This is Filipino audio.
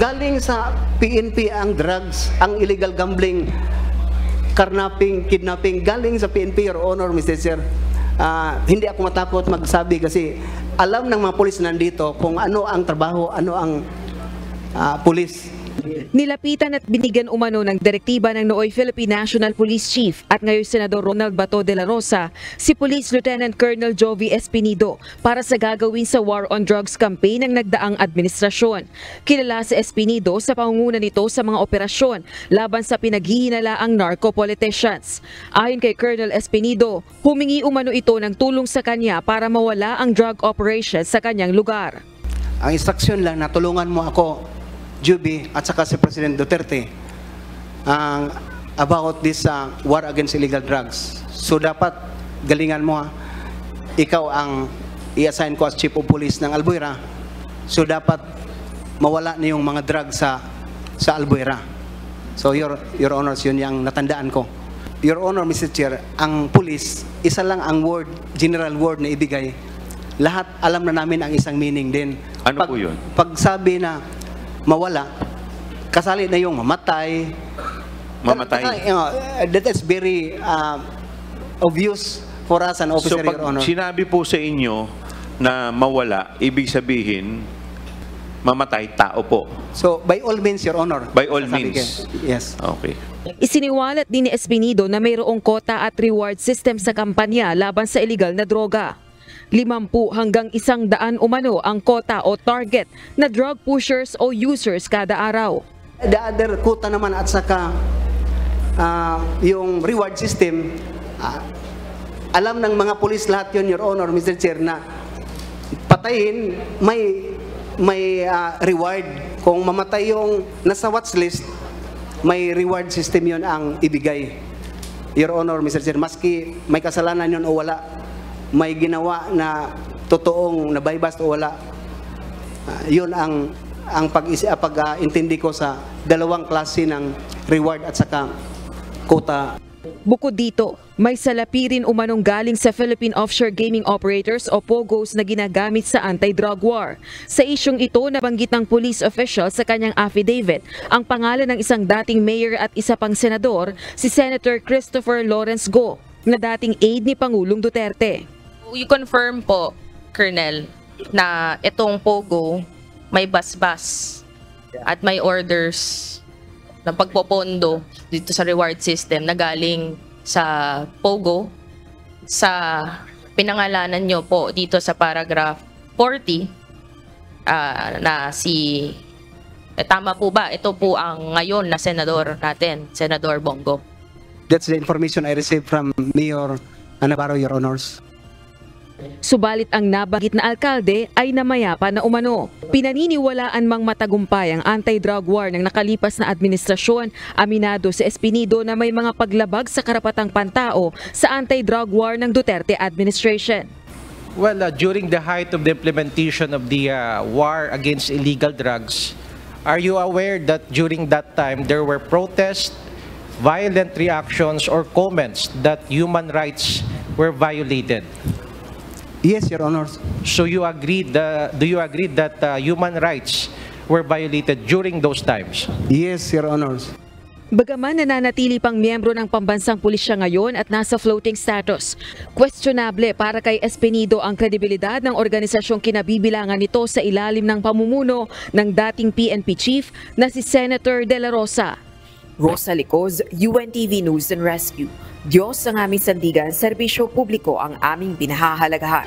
galing sa PNP ang drugs, ang illegal gambling, karnaping, kidnapping, galing sa PNP, Your Honor, Mr. Chair. Hindi ako matakot magsabi kasi alam ng mga pulis nandito kung ano ang trabaho, ano ang pulis. Nilapitan at binigyan umano ng direktiba ng nooy Philippine National Police Chief at ngayon Senador Ronald Bato de la Rosa si Police Lieutenant Colonel Jovi Espinido para sa gagawin sa War on Drugs campaign ng nagdaang administrasyon. Kilala si Espinido sa pangunguna nito sa mga operasyon laban sa pinaghihinalaang narco-politicians. Ayon kay Colonel Espinido, humingi umano ito ng tulong sa kanya para mawala ang drug operations sa kanyang lugar. Ang instruction lang na tulungan mo ako, Juby, at saka si President Duterte about this war against illegal drugs. So dapat galingan mo, ikaw ang i-assign ko as Chief of Police ng Albuera. So dapat mawala na yung mga drugs sa Albuera. So Your Honors, yun yung natandaan ko. Your Honor, Mr. Chair, ang police, isa lang ang word, general word na ibigay. Lahat alam na namin ang isang meaning din. Ano po yun? Pag sabi na mawala, kasali na yung mamatay. Mamatay? That is very obvious for us, an officer, So pag Your Honor. sinabi po sa inyo na mawala, ibig sabihin, mamatay tao po. So, by all means, Your Honor. By all Sasabi means. ko. Yes. Okay. Isiniwalat din ni Espinido na mayroong kota at reward system sa kampanya laban sa illegal na droga. 50 hanggang 100 umano ang kota o target na drug pushers o users kada araw. The other quota naman at saka yung reward system, alam ng mga pulis lahat yun, Your Honor, Mr. Chair, na patayin, may reward. Kung mamatay yung nasa watch list, may reward system yun ang ibigay. Your Honor, Mr. Chair, maski may kasalanan yun o wala, may ginawa na totoong nabaybas o wala, yun ang pag-intindi ko sa dalawang klase ng reward at saka quota. Bukod dito, may salapi rin umanong galing sa Philippine Offshore Gaming Operators o POGOs na ginagamit sa anti-drug war. Sa isyong ito, nabanggit ng police official sa kanyang affidavit ang pangalan ng isang dating mayor at isa pang senador, si Senator Christopher Lawrence Go, na dating aide ni Pangulong Duterte. You confirm po, Colonel, na itong POGO may basbas at may orders ng pagpopondo dito sa reward system na galing sa POGO sa pinangalanan nyo po dito sa paragraph 40 na tama po ba? Ito po ang ngayon na senador natin, Senador Bongo. That's the information I received from Mayor Navarro, Your Honors. Subalit ang nabanggit na alkalde ay namayapa na umano. Pinaniniwalaan mang matagumpay ang anti-drug war ng nakalipas na administrasyon, aminado si Espinido na may mga paglabag sa karapatang pantao sa anti-drug war ng Duterte administration. Well, during the height of the implementation of the war against illegal drugs, are you aware that during that time there were protests, violent reactions or comments that human rights were violated? Yes, Your Honors. So you agree do you agree that human rights were violated during those times? Yes, Your Honors. Bagaman nananatili pang miyembro ng pambansang pulisya ngayon at nasa floating status, questionable para kay Espinido ang kredibilidad ng organisasyong kinabibilangan nito sa ilalim ng pamumuno ng dating PNP chief na si Senator De La Rosa. Rosa Licoz, UNTV News and Rescue. Diyos ang aming sandigan, serbisyo publiko ang aming pinahahalagahan.